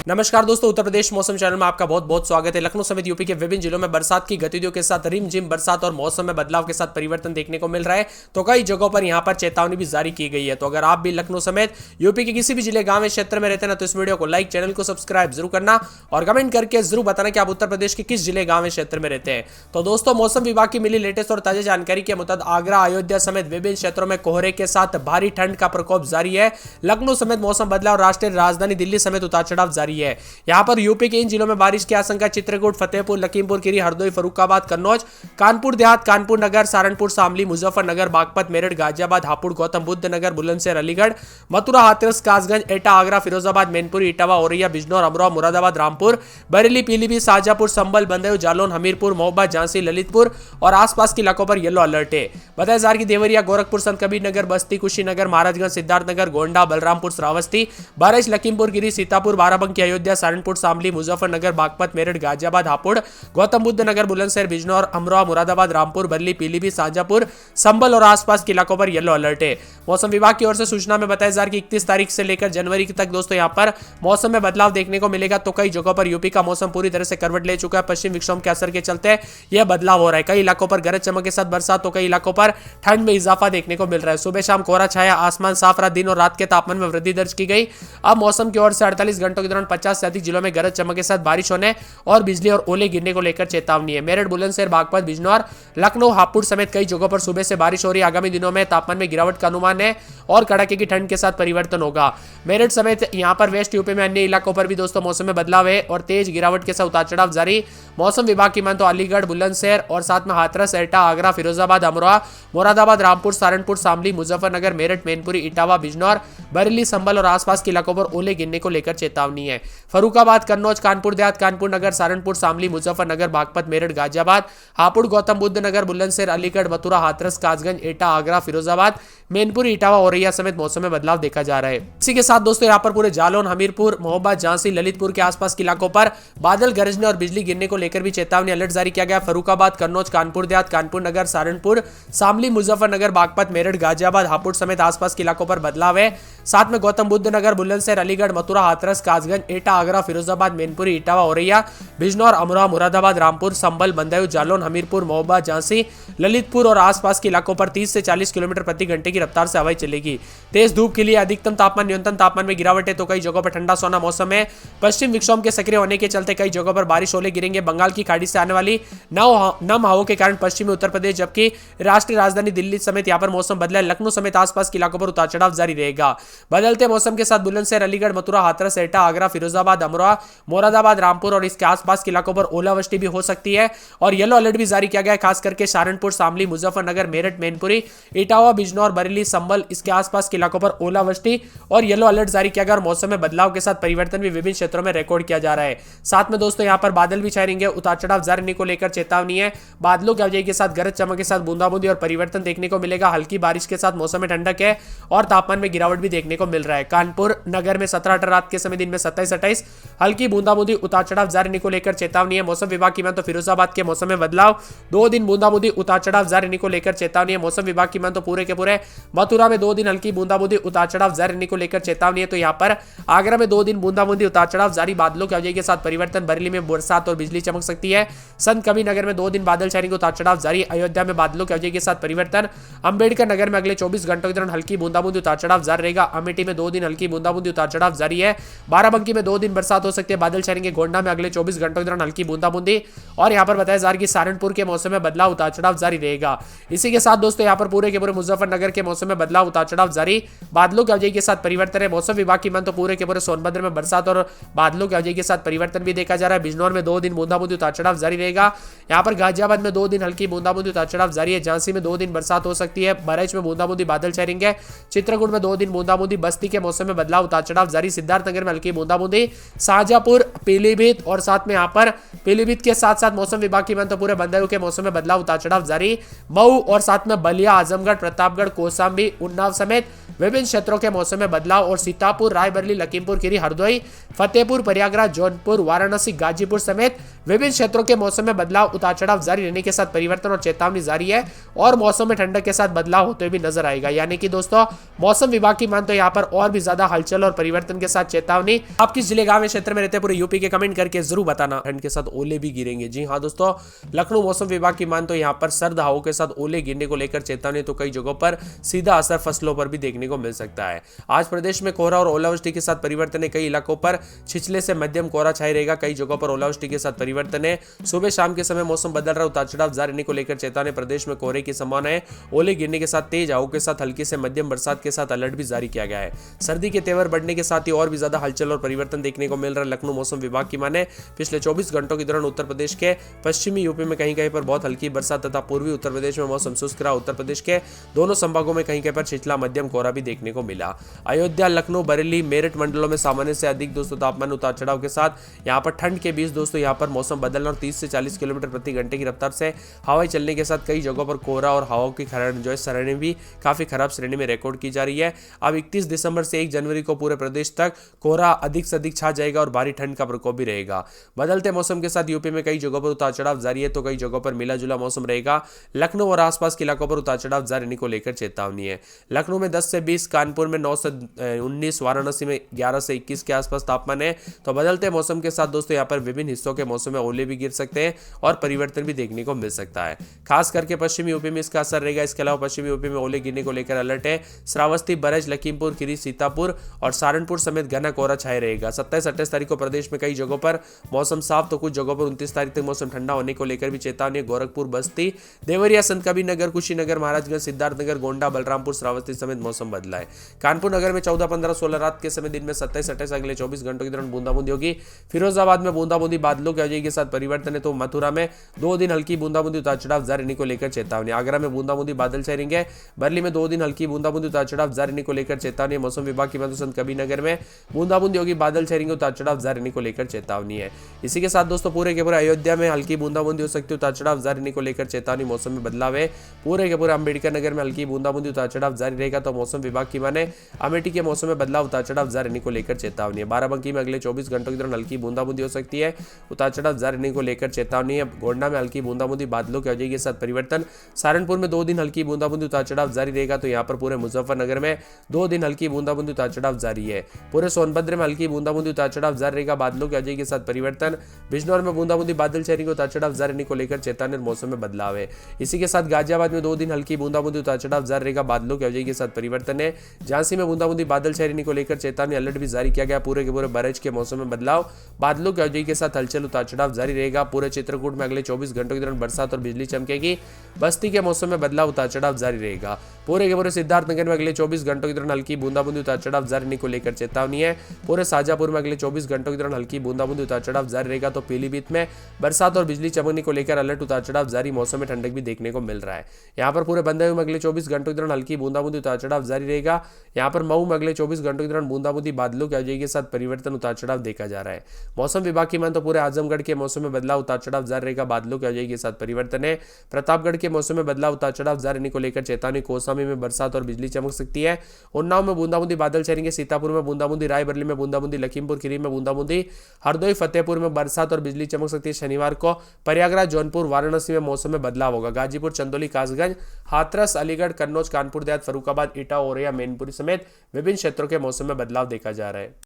नमस्कार दोस्तों, उत्तर प्रदेश मौसम चैनल में आपका बहुत बहुत स्वागत है। लखनऊ समेत यूपी के विभिन्न जिलों में बरसात की गतिविधियों के साथ रिमझिम बरसात और मौसम में बदलाव के साथ परिवर्तन देखने को मिल रहा है। तो कई जगहों पर यहां पर चेतावनी भी जारी की गई है। तो अगर आप भी लखनऊ समेत यूपी के किसी भी जिले, गांव, क्षेत्र में रहते हैं ना, तो इस वीडियो को लाइक, चैनल को सब्सक्राइब जरूर करना और कमेंट करके जरूर बताना कि आप उत्तर प्रदेश के किस जिले, गांव, क्षेत्र में रहते हैं। तो दोस्तों, मौसम विभाग की मिली लेटेस्ट और ताजा जानकारी के मुताबिक आगरा, अयोध्या समेत विभिन्न क्षेत्रों में कोहरे के साथ भारी ठंड का प्रकोप जारी है। लखनऊ समेत मौसम बदला और राष्ट्रीय राजधानी दिल्ली समेत उतार चढ़ाव जारी है। यहाँ पर यूपी के इन जिलों में बारिश की आशंका चित्रकूट, फतेहपुर, लखीमपुर खीरी, हरदोई, फर्रुखाबाद, कन्नौज, कानपुर देहात, कानपुर नगर, सहारनपुर, शामली, मुजफ्फरनगर, बागपत, मेरठ, गाजियाबाद, हापुड़, गौतम बुद्ध नगर, बुलंदशहर, अलीगढ़, मथुरा, हाथरस, कासगंज, एटा, आगरा, फिरोजाबाद, मैनपुरी, इटावा, औरैया, बिजनौर, अमरोहा, मुरादाबाद, रामपुर, बरेली, पीलीभीत, शाहजहांपुर, संभल, बंदरदेव, जालौन, हमीरपुर, महोबा, झांसी, ललितपुर और आसपास के इलाकों पर येलो अलर्ट है। बताया जा रहा है कि देवरिया, गोरखपुर, संत कबीर नगर, बस्ती, कुशीनगर, महाराजगंज, सिद्धार्थनगर, गोंडा, बलरामपुर, श्रावस्ती, बहराइच, लखीमपुर खीरी, सीतापुर, बाराबंकी, अयोध्या, सहारनपुर, शामली, मुजफ्फरनगर, बागपत, मेरठ, गाजियाबाद, हापुड़, गौतम बुद्ध नगर, बुलंदशहर, बिजनौर, अमरोहा, मुरादाबाद, रामपुर, बरेली, पीलीभीत, शाहजहांपुर, संभल और आसपास के इलाकों पर येलो अलर्ट है। मौसम विभाग की ओर से सूचना में बताया जा रहा है कि 31 तारीख से लेकर जनवरी तक दोस्तों यहाँ पर मौसम में बदलाव देखने को मिलेगा। तो कई जगहों पर यूपी का मौसम पूरी तरह से करवट ले चुका है। पश्चिम विक्षोभ के असर के चलते यह बदलाव हो रहा है। कई इलाकों पर गरज चमक के साथ बरसात, तो कई इलाकों पर ठंड में इजाफा देखने को मिल रहा है। सुबह शाम कोहरा छाया, आसमान साफ रहा, दिन और रात के तापमान में वृद्धि दर्ज की गई। अब मौसम की ओर से 48 घंटों के दौरान 50 से अधिक जिलों में गरज चमक के साथ बारिश होने और बिजली और ओले गिरने को लेकर चेतावनी है। मेरठ, बुलंदशहर, बागपत, बिजनौर, लखनऊ, हापुड़ समेत कई जगहों पर सुबह से बारिश हो रही है। आगामी दिनों में तापमान में गिरावट का अनुमान है और कड़ाके की ठंड के साथ परिवर्तन होगा। मेरठ समेत यहां पर वेस्ट यूपी में अन्य इलाकों पर भी दोस्तों मौसम में बदलाव है और तेज गिरावट के साथ उतार चढ़ाव जारी। मौसम विभाग की मान तो अलीगढ़, बुलंदशहर और साथ में हाथरस, एटा, आगरा, फिरोजाबाद, अमरोहा, मुरादाबाद, रामपुर, सहारनपुर, शामली, मुजफ्फरनगर, मेरठ, मैनपुरी, इटावा, बिजनौर, बरेली, संभल और आसपास के इलाकों पर ओले गिरने को लेकर चेतावनी है। फर्रुखाबाद, कन्नौज, कानपुर देहात, कानपुर नगर, सहारनपुर, शामली, मुजफ्फरनगर, बागपत, मेरठ, गाजियाबाद, हापुड़, गौतम बुद्ध नगर, बुलंदशहर, अलीगढ़, मथुरा, हाथरस, कासगंज, एटा, आगरा, फिरोजाबाद, मैनपुरी, इटावा, औरैया समेत मौसम में बदलाव देखा जा रहा है। इसी के साथ दोस्तों यहाँ पर पूरे जालौन, हमीरपुर, महोबा, झांसी, ललितपुर के आसपास के इलाकों पर बादल गरजने और बिजली गिरने को लेकर भी चेतावनी अलर्ट जारी किया गया। फर्रुखाबाद, कन्नौज, कानपुर देहात, कानपुर नगर, सहारनपुर, शामली, मुजफ्फरनगर, बागपत, मेरठ, गाजियाबाद, हापुड़ समेत आसपास के इलाकों पर बदलाव है। साथ में गौतम बुद्ध नगर, बुलंदशहर, अलीगढ़, मथुरा, हाथरस, कासगंज, एटा, आगरा, फिरोजाबाद, मैनपुरी, इटावा, औरैया, बिजनौर, अमरोहा, मुरादाबाद, रामपुर, संभल, बंदरदेव, जालौन, हमीरपुर, महोबा, झांसी, ललितपुर और आसपास के इलाकों पर 30 से 40 किलोमीटर प्रति घंटे की रफ्तार से हवाएं चलेगी। तेज धूप के लिए अधिकतम तापमान, न्यूनतम तापमान में गिरावट है। तो कई जगहों पर ठंडा सोना मौसम है। पश्चिम विक्षोभ के सक्रिय होने के चलते कई जगहों पर बारिश ओले गिरेंगे। बंगाल की खाड़ी से आने वाली नम हवाओं के कारण पश्चिमी उत्तर प्रदेश जबकि राष्ट्रीय राजधानी दिल्ली समेत यहाँ पर मौसम बदला है। लखनऊ समेत आसपास के इलाकों पर उतार चढ़ाव जारी रहेगा। बदलते मौसम के साथ बुलंदशहर, अलीगढ़, मथुरा, हाथरस, एटा, आगरा, फिरोजाबाद, अमरोहा, मुरादाबाद, रामपुर और इसके आसपास के इलाकों पर ओलावृष्टि भी हो सकती है और येलो अलर्ट भी जारी किया गया है। खास करके सहारनपुर, शामली, मुजफ्फरनगर, मेरठ, मैनपुरी, इटावा, बिजनौर, बरेली, संभल इसके आसपास के इलाकों पर ओलावृष्टि और येलो अलर्ट जारी किया गया और मौसम में बदलाव के साथ परिवर्तन भी विभिन्न क्षेत्रों में रिकॉर्ड किया जा रहा है। साथ में दोस्तों यहाँ पर बादल भी छाए रहेंगे। उतार चढ़ाव जारी रहने को लेकर चेतावनी है। बादलों की आवाजाही के साथ गरज चमक के साथ बूंदाबूंदी और परिवर्तन देखने को मिलेगा। हल्की बारिश के साथ मौसम में ठंडक है और तापमान में गिरावट भी देखने को मिल रहा है। कानपुर नगर में 17-18 रात के समय, दिन में 27-28 हल्की बूंदाबूंदी, उतार चढ़ाव जारी रहने को लेकर चेतावनी है। मौसम विभाग की मान तो फिरोजाबाद के मौसम में बदलाव, 2 दिन बूंदाबूंदी, उतार चढ़ाव जारी रहने को लेकर चेतावनी है। मौसम विभाग की मान तो पूरे के पूरे मथुरा में 2 दिन हल्की बूंदाबूंदी, उतार चढ़ाव जारी रहने को लेकर चेतावनी है। तो यहाँ पर आगरा में 2 दिन बूंदाबूंदी, उतार चढ़ाव जारी, बादलों की आवाजाही के साथ परिवर्तन, बरेली में बरसात और बिजली चमक सकती है। संत कबीर नगर में 2 दिन बादल छाएंगे, उतार चढ़ाव जारी। अयोध्या में बादलों की आवाजाही के साथ परिवर्तन। अंबेडकर नगर में अगले 24 घंटों के दौरान हल्की बूंदाबूंदी, उतार चढ़ाव जारी रहेगा। अमेठी में 2 दिन हल्की बूंदाबूंदी, उतार चढ़ाव जारी है। बाराबंकी में 2 दिन बरसात हो सकती है, बादल छाएंगे। गोंडा में अगले 24 घंटों के दौरान हल्की बूंदाबूंदी और यहाँ पर बताया जा रहा है कि सहारनपुर के मौसम में बदलाव, उतार चढ़ाव जारी रहेगा। इसी के साथ दोस्तों यहाँ पर पूरे के पूरे मुजफ्फरनगर के मौसम में बदलाव, उतार चढ़ाव जारी, बादलों की आवाजाही के साथ परिवर्तन है। मौसम विभाग की मान तो पूरे के पूरे सोनभद्र में बरसात और बादलों की आवाजाही के साथ परिवर्तन भी देखा जा रहा है। बिजनौर में 2 दिन बूंदाबूंदी, उतार चढ़ाव जारी रहेगा। यहाँ पर गाजियाबाद में 2 दिन हल्की बूंदाबूंदी, उतार चढ़ाव जारी है। झांसी में 2 दिन बरसात हो सकती है। बहराइच में बूंदाबूंदी, बादल छाएंगे। चित्रकूट में 2 दिन बूंदाबूंदी, बस्ती के मौसम में बदलाव, उतार चढ़ाव जारी। सिद्धार्थनगर में हल्की बूंदाबूंदी, शाहजहांपुर, पीलीभीत और साथ में यहाँ पर पीलीभीत के साथ साथ मौसम विभाग की मान तो पूरे बंदरदेव के मौसम में बदलाव, उतार चढ़ाव जारी। मऊ और साथ में बलिया, आजमगढ़, प्रतापगढ़, कौशाम्बी, उन्नाव समेत विभिन्न क्षेत्रों के मौसम में बदलाव और सीतापुर, रायबरेली, लखीमपुर खीरी, हरदोई, फतेहपुर, प्रयागराज, जौनपुर, वाराणसी, गाजीपुर समेत विभिन्न क्षेत्रों के मौसम में बदलाव, उतार चढ़ाव जारी रहने के साथ परिवर्तन और चेतावनी जारी है और मौसम में ठंडक के साथ बदलाव होते हुए भी नजर आएगा। यानी कि दोस्तों मौसम विभाग की मान तो यहाँ पर और भी ज्यादा हलचल और परिवर्तन के साथ चेतावनी। आप आप किस जिले गांव क्षेत्र में रहते हैं पूरे यूपी के कमेंट करके जरूर बताना। ठंड के साथ ओले भी गिरेंगे। जी हाँ दोस्तों, लखनऊ मौसम विभाग की मान तो यहाँ पर सर्द हवाओं के साथ ओले गिरने को लेकर चेतावनी, तो कई जगहों पर सीधा असर फसलों पर भी देखने को मिल सकता है। आज प्रदेश में कोहरा और ओलावृष्टि के साथ परिवर्तन है। कई इलाकों पर छिछले से मध्यम कोहरा छाई रहेगा। कई जगहों पर ओलावृष्टि के साथ परिवर्तन है। सुबह शाम के समय मौसम बदल रहा, उतार चढ़ाव जारी रहने को लेकर चेतावनी। प्रदेश में कोहरे की संभावना है। ओले गिरने के साथ तेज हवाओं के साथ हल्की से मध्यम बरसात के साथ अलर्ट भी जारी किया गया है। सर्दी के तेवर बढ़ने के साथ ही और भी ज्यादा हलचल और परिवर्तन देखने को मिल रहा है। लखनऊ मौसम विभाग की माने पिछले 24 घंटों के दौरान उत्तर प्रदेश के पश्चिमी यूपी में कहीं कहीं पर बहुत हल्की बरसात तथा पूर्वी उत्तर प्रदेश में मौसम शुष्क रहा। उत्तर प्रदेश के दोनों संभागों में कहीं कहीं पर छिछला मध्यम कोहरा भी देखने को मिला। अयोध्या, लखनऊ, बरेली, मेरठ मंडलों में सामान्य से अधिक दोस्तों तापमान उतार चढ़ाव के साथ यहाँ पर ठंड के बीच दोस्तों यहाँ पर मौसम बदलना और 30 से 40 किलोमीटर प्रति घंटे की रफ्तार से हवाएं चलने के साथ कई जगहों पर कोहरा और हवाओं की जो है श्रेणी भी काफी खराब श्रेणी में रिकॉर्ड की जा रही है। अब 31 दिसंबर से 1 जनवरी को पूरे प्रदेश तक कोहरा अधिक से अधिक छा जाएगा और भारी ठंड का प्रकोप भी रहेगा। बदलते मौसम के साथ यूपी में कई जगहों पर उतार चढ़ाव जारी है, तो कई जगहों पर मिला जुला मौसम रहेगा। लखनऊ और आसपास के इलाकों पर उतार चढ़ाव जारी रहने को लेकर चेतावनी है। लखनऊ में 10 से 20, कानपुर में 9 से 19, वाराणसी में 11 से 21 के आसपास तापमान है। तो बदलते मौसम के साथ दोस्तों यहाँ पर विभिन्न हिस्सों के मौसम में ओले भी गिर सकते हैं और परिवर्तन भी देखने को मिल सकता है। खास करके पश्चिमी यूपी में इसका असर रहेगा। इसके अलावा पश्चिमी यूपी में ओले गिरने को लेकर अलर्ट है। श्रावस्ती, बरज, लखीमपुर खीरी, सीतापुर और सहारनपुर समेत घना कोहरा छाए रहेगा। 27-28 तारीख को प्रदेश में कई जगहों पर मौसम साफ, तो कुछ जगहों पर 29 तारीख तक मौसम ठंडा होने को लेकर भी चेतावनी। गोरखपुर, बस्ती, देवरिया, संत कबीरनगर, कुशीनगर, महाराजगंज, सिद्धार्थनगर, गोंडा, बलरामपुर, श्रावस्ती समेत मौसम बदला है। कानपुर नगर में 14, 15, 16 रात के समय, दिन में 27, 28 अगले 24 घंटों के दौरान बूंदाबूंदी होगी। फिरोजाबाद में बूंदाबूंदी बादलों की आवाजाही के साथ परिवर्तन है। तो मथुरा में 2 दिन हल्की बूंदाबूंदी उतार चढ़ाव जारी रहने को लेकर चेतावनी। आगरा में बूंदाबूंदी बादल छाए रहेंगे। बरली में 2 दिन हल्की बूंदाबूंदी उतार चढ़ाव जारी रहने को लेकर चेतावनी। मौसम विभाग की माने संत कबीरनगर में बूंदाबूंदी होगी, बादल छाए रहेंगे, उतार चढ़ाव जारी रहने को लेकर चेतावनी है। इसी के साथ दोस्तों पूरे के पूरे अयोध्या में हल्की बूंदाबूंदी हो सकती है, उतार चढ़ाव जारी रहने को लेकर चेतावनी। मौसम में बदलाव है। पूरे के पूरे अंबेडकर नगर में हल्की बूंदाबूंदी उतार चढ़ाव जारी रहेगा। तो मौसम विभाग की माने अमेठी के मौसम में बदलाव, उतार चढ़ाव जारी रहने को लेकर चेतावनी है। बाराबंकी में अगले 24 घंटों के दौरान हल्की बूंदाबूंदी हो सकती है, उतार चढ़ाव जारी रहने को लेकर चेतावनी है। गोंडा में हल्की बूंदाबूंदी बादलों की आवाजाही के साथ परिवर्तन। सहारनपुर में 2 दिन हल्की बूंदाबूंदी उतार चढ़ाव जारी रहेगा। तो यहाँ पर पूरे मुजफ्फरनगर में 2 दिन हल्की बूंदाबूंदी उतार चढ़ाव जारी है। पूरे सोनभद्र में हल्की बूंदाबूंदी उतार चढ़ाव जारी रहेगा, बादलों की आवाजाही के साथ परिवर्तन। बिजनौर में बूंदाबूंदी बादल छाए रहेंगे, उतार चढ़ाव जारी रहने को लेकर चेतावनी और मौसम में बदलाव है। इसी के साथ गाजियाबाद में 2 दिन हल्की बूंदाबूंदी उतार चढ़ाव जारी रहेगा, बादलों की आवाजाही के साथ परिवर्तन है। झांसी में बूंदाबूंदी बादल छाए रहने को लेकर चेतावनी, अलर्ट भी जारी किया गया। पूरे के पूरे बरज के मौसम में बदलाव, बादलों की आवाजाही के साथ हलचल, उतार चढ़ाव जारी रहेगा। पूरे चित्रकूट में अगले 24 घंटों के दौरान बरसात और बिजली चमकेगी। बस्ती के मौसम में बदलाव, उतार चढ़ाव जारी रहेगा। पूरे के पूरे सिद्धार्थनगर में अगले 24 घंटों के दौरान हल्की बूंदाबूंदी उतार चढ़ाव जारी रहने को लेकर चेतावनी है। पूरे शाजापुर में अगले 24 घंटों के दौरान हल्की बूंदाबूंदी उतार चढ़ाव जारी रहेगा। तो पीलीभीत में बरसात और बिजली चमकने को लेकर अलर्ट, उतार चढ़ाव जारी। मौसम में ठंडक भी देखने को मिल रहा है। यहाँ पर पूरे बंदरदेव में अगले 24 घंटों के दौरान हल्की बूंदाबूंदी उतार चढ़ाव जारी रहेगा। यहाँ पर मऊ में अगले 24 घंटों के दौरान बूंदाबूंदी बादलों की आवाजाही के साथ परिवर्तन, उतार चढ़ाव देखा जा रहा है। मौसम विभाग की मान तो पूरे आजमगढ़ के मौसम में बदलाव, उतार चढ़ाव जारी रहेगा, बादलों की आवाजाही के साथ परिवर्तन है। प्रतापगढ़ के मौसम में बदलाव, उतार चढ़ाव जारी रहने को लेकर चेतावनी। कौसामी में बरसात और बिजली चमक सकती है। उन्नाव में बूंदाबूंदी बादल छाएंगे। सीतापुर में बूंदाबूंदी, रायबरेली में बूंदाबूंदी, लखीमपुर खीरी में बूंदाबूंदी, हरदोई, फतेहपुर में बरसात और बिजली चमक सकती है। शनिवार को प्रयागराज, जौनपुर, वाराणसी में मौसम में बदलाव होगा। गाजीपुर, चंदौली, कासगंज, हाथरस, अलीगढ़, कन्नौज, कानपुर देहात, फर्रुखाबाद, इटा, औरैया, मैनपुरी समेत विभिन्न क्षेत्रों के मौसम में बदलाव देखा जा रहा है।